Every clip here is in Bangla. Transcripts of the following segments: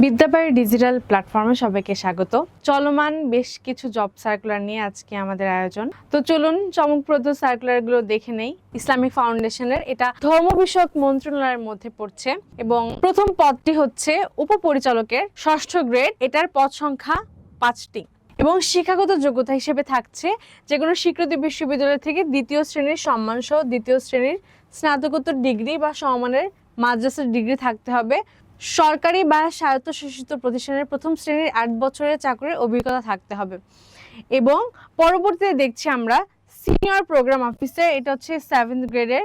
বিদ্যাবাড়ি ডিজিটাল প্ল্যাটফর্মে সবাইকে স্বাগত। চলমান বেশ কিছু জব সার্কুলার নিয়ে আজকে আমাদের আয়োজন। তো চলুন চমকপ্রদ সার্কুলারগুলো দেখে নেই। ইসলামিক ফাউন্ডেশনের এটা ধর্ম বিষয়ক মন্ত্রণালয়ের মধ্যে পড়ছে এবং প্রথম পদটি হচ্ছে উপপরিচালকের 6ষ্ঠ গ্রেড। এটার পদ সংখ্যা 5টি এবং শিক্ষাগত যোগ্যতা হিসেবে থাকছে যে কোনো স্বীকৃত বিশ্ববিদ্যালয় থেকে দ্বিতীয় শ্রেণীর সম্মানসহ দ্বিতীয় শ্রেণীর স্নাতকোত্তর ডিগ্রি বা সমমানের মাদ্রাসার ডিগ্রি থাকতে হবে। সরকারি বা স্বায়ত্তশাসিত প্রতিষ্ঠানের প্রথম শ্রেণীর 8 বছরের চাকরির অভিজ্ঞতা থাকতে হবে। এবং পরবর্তীতে দেখছি আমরা সিনিয়র প্রোগ্রাম অফিসার, এটা হচ্ছে 7th গ্রেডের।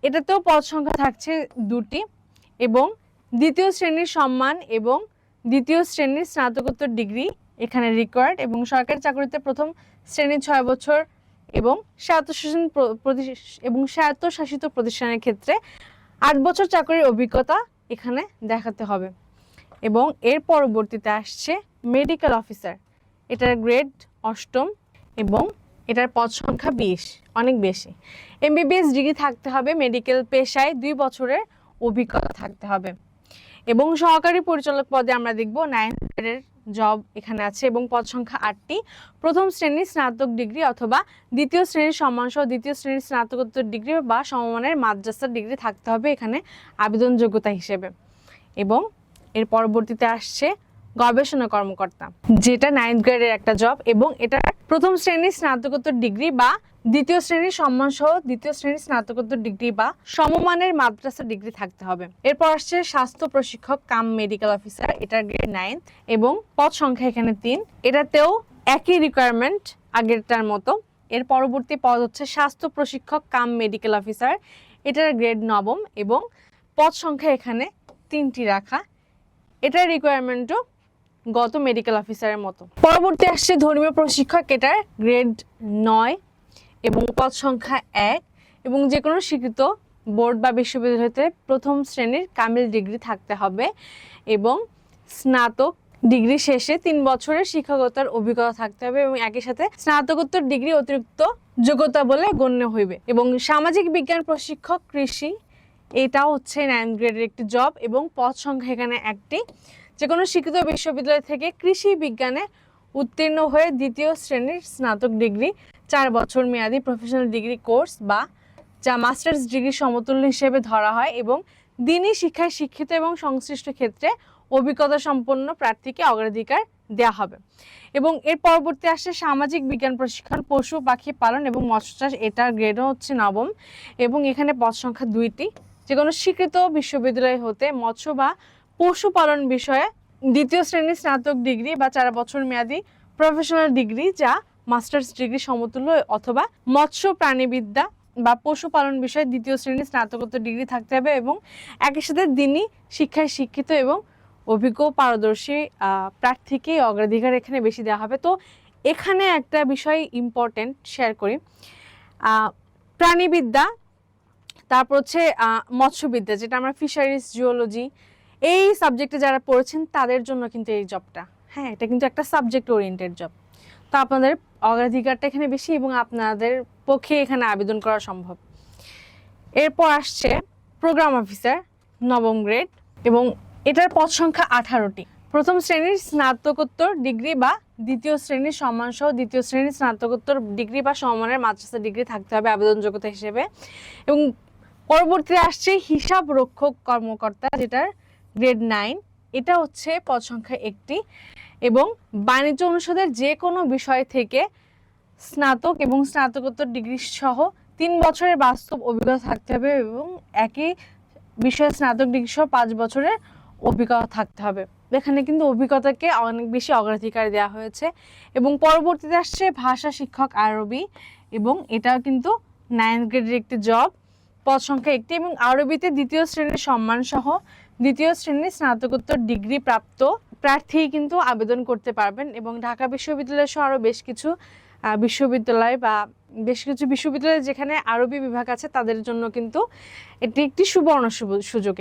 এটাতেও পদ সংখ্যা থাকছে 2টি এবং দ্বিতীয় শ্রেণীর সম্মান এবং দ্বিতীয় শ্রেণীর স্নাতকোত্তর ডিগ্রি এখানে রিকোয়ার্ড। এবং সরকারি চাকরিতে প্রথম শ্রেণীর 6 বছর এবং স্বায়ত্তশাসিত প্রতিষ্ঠানের ক্ষেত্রে 8 বছর চাকরির অভিজ্ঞতা এখানে দেখাতে হবে। এবং এর পরবর্তীতে আসছে মেডিকেল অফিসার, এটার গ্রেড 8ম এবং এটার পদ সংখ্যা 20, অনেক বেশি। MBBS ডিগ্রি থাকতে হবে, মেডিকেল পেশায় 2 বছরের অভিজ্ঞতা থাকতে হবে। এবং সহকারী পরিচালক পদে আমরা দেখব 9th গ্রেডের জব এখানে আছে এবং পদ সংখ্যা 8টি। প্রথম শ্রেণীর স্নাতক ডিগ্রি অথবা দ্বিতীয় শ্রেণীর সম্মানসহ দ্বিতীয় শ্রেণীর স্নাতকোত্তর ডিগ্রি বা সমমানের মাদ্রাসার ডিগ্রি থাকতে হবে এখানে আবেদন যোগ্যতা হিসেবে। এবং এর পরবর্তীতে আসছে গবেষণা কর্মকর্তা, যেটা 9th গ্রেডের একটা জব এবং এটা প্রথম শ্রেণীর স্নাতকোত্তর ডিগ্রি বা দ্বিতীয় শ্রেণীর সম্মানসহ দ্বিতীয় শ্রেণীর স্নাতকোত্তর ডিগ্রি বা সমমানের মাদ্রাসা ডিগ্রি থাকতে হবে। এরপর আসছে স্বাস্থ্য প্রশিক্ষক কাম মেডিকেল অফিসার, এটার গ্রেড 9 এবং পদ সংখ্যা এখানে 3। এটাতেও একই রিকোয়ারমেন্ট আগেরটার মতো। এর পরবর্তী পদ হচ্ছে স্বাস্থ্য প্রশিক্ষক কাম মেডিকেল অফিসার, এটার গ্রেড 9 এবং পদ সংখ্যা এখানে 3টি রাখা। এটার রিকোয়ারমেন্টও গত মেডিকেল অফিসারের মতো। পরবর্তী আসছে ধর্মীয় প্রশিক্ষক, এটার গ্রেড 9 এবং পদ সংখ্যা 1 এবং যে কোনো স্বীকৃত বোর্ড বা বিশ্ববিদ্যালয়তে প্রথম শ্রেণীর কামিল ডিগ্রি থাকতে হবে এবং স্নাতক ডিগ্রি শেষে 3 বছরের শিক্ষকতার অভিজ্ঞতা থাকতে হবে এবং একই সাথে স্নাতকোত্তর ডিগ্রি অতিরিক্ত যোগ্যতা বলে গণ্য হইবে। এবং সামাজিক বিজ্ঞান প্রশিক্ষক কৃষি, এটাও হচ্ছে 9th গ্রেডের একটি জব এবং পদ সংখ্যা এখানে 1টি। যে কোনো স্বীকৃত বিশ্ববিদ্যালয় থেকে কৃষি বিজ্ঞানে উত্তীর্ণ হয়ে দ্বিতীয় শ্রেণীর স্নাতক ডিগ্রি 4 বছর মেয়াদী প্রফেশনাল ডিগ্রি কোর্স বা যা মাস্টার্স ডিগ্রি সমতুল্য হিসেবে ধরা হয় এবং দিনী শিক্ষায় শিক্ষিত এবং সংশ্লিষ্ট ক্ষেত্রে অভিজ্ঞতা সম্পন্ন প্রার্থীকে অগ্রাধিকার দেওয়া হবে। এবং এর পরবর্তী আসছে সামাজিক বিজ্ঞান প্রশিক্ষণ পশু পাখি পালন এবং মৎস্য চাষ, এটার গ্রেডও হচ্ছে 9 এবং এখানে পদ সংখ্যা 2টি। যে কোনো স্বীকৃত বিশ্ববিদ্যালয় হতে মৎস্য বা পশুপালন বিষয়ে দ্বিতীয় শ্রেণীর স্নাতক ডিগ্রি বা 4 বছর মেয়াদী প্রফেশনাল ডিগ্রি যা মাস্টার্স ডিগ্রি সমতুল্য অথবা মৎস্য প্রাণীবিদ্যা বা পশুপালন বিষয়ে দ্বিতীয় শ্রেণীর স্নাতকোত্তর ডিগ্রি থাকতে হবে এবং একই সাথে দিনী শিক্ষায় শিক্ষিত এবং অভিজ্ঞ পারদর্শী প্রার্থীকে অগ্রাধিকার এখানে বেশি দেওয়া হবে। তো এখানে একটা বিষয় ইম্পর্টেন্ট শেয়ার করি, প্রাণীবিদ্যা, তারপর হচ্ছে মৎস্যবিদ্যা, যেটা আমরা ফিশারিজ জিওলজি এই সাবজেক্টে যারা পড়েছেন তাদের জন্য কিন্তু এই জবটা, হ্যাঁ, এটা কিন্তু একটা সাবজেক্ট ওরিয়েন্টেড জব। তো আপনাদের অগ্রাধিকারটা এখানে বেশি এবং আপনাদের পক্ষে এখানে আবেদন করা সম্ভব। এরপর আসছে প্রোগ্রাম অফিসার 9ম গ্রেড এবং এটার পদ সংখ্যা 18টি। প্রথম শ্রেণীর স্নাতকোত্তর ডিগ্রি বা দ্বিতীয় শ্রেণীর সম্মানসহ দ্বিতীয় শ্রেণীর স্নাতকোত্তর ডিগ্রি বা সমমানের মাদ্রাসা ডিগ্রি থাকতে হবে আবেদন যোগ্যতা হিসেবে। এবং পরবর্তীতে আসছে হিসাব রক্ষক কর্মকর্তা, যেটার গ্রেড 9, এটা হচ্ছে পদ সংখ্যা 1টি এবং বাণিজ্য অনুষদের যে কোনো বিষয় থেকে স্নাতক এবং স্নাতকোত্তর ডিগ্রি সহ 3 বছরের বাস্তব অভিজ্ঞতা থাকতে হবে এবং একই বিষয়ে স্নাতক ডিগ্রি সহ 5 বছরের অভিজ্ঞতা থাকতে হবে। এখানে কিন্তু অভিজ্ঞতাকে অনেক বেশি অগ্রাধিকার দেওয়া হয়েছে। এবং পরবর্তীতে আসছে ভাষা শিক্ষক আরবি এবং এটাও কিন্তু 9th গ্রেডের একটি জব, পদ সংখ্যা 1টি এবং আরবিতে দ্বিতীয় শ্রেণীর সম্মান সহ দ্বিতীয় শ্রেণীর স্নাতকোত্তর ডিগ্রি প্রাপ্ত প্রার্থী কিন্তু আবেদন করতে পারবেন। এবং ঢাকা বিশ্ববিদ্যালয় সহ আরও বেশ কিছু বিশ্ববিদ্যালয় বা বেশ কিছু বিশ্ববিদ্যালয়ে যেখানে আরবি বিভাগ আছে তাদের জন্য কিন্তু এটি একটি সুবর্ণ সুযোগ।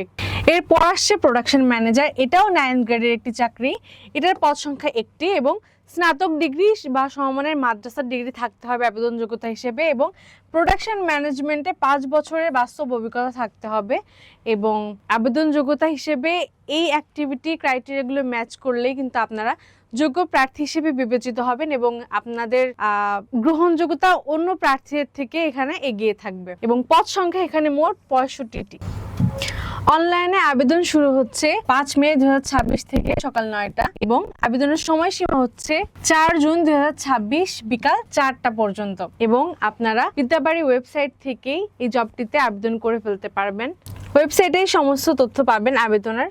এরপর আসছে প্রোডাকশন ম্যানেজার, এটাও 9 গ্রেডের একটি চাকরি। এটার পদ সংখ্যা একটি এবং স্নাতক ডিগ্রি বা সমমানের মাদ্রাসার ডিগ্রি থাকতে হবে আবেদন যোগ্যতা হিসেবে, এবং প্রোডাকশন ম্যানেজমেন্টে 5 বছরের বাস্তব অভিজ্ঞতা থাকতে হবে। এবং আবেদন যোগ্যতা হিসেবে এই অ্যাক্টিভিটি ক্রাইটেরিয়াগুলো ম্যাচ করলেই কিন্তু আপনারা যোগ্য প্রার্থী হিসেবে বিবেচিত হবেন এবং আপনাদের গ্রহণযোগ্যতা অন্য প্রার্থীদের থেকে এখানে এগিয়ে থাকবে। এবং পদ সংখ্যা এখানে মোট 65টি। অনলাইনে আবেদন শুরু হচ্ছে 5 মে 2026 থেকে সকাল 9টা এবং আবেদনের সময়সীমা হচ্ছে 4 জুন 2026 বিকাল 4টা পর্যন্ত। এবং আপনারা বিদ্যাবাড়ি ওয়েবসাইট থেকেই এই জবটিতে আবেদন করে ফেলতে পারবেন। ওয়েবসাইটে সমস্ত তথ্য পাবেন আবেদনের।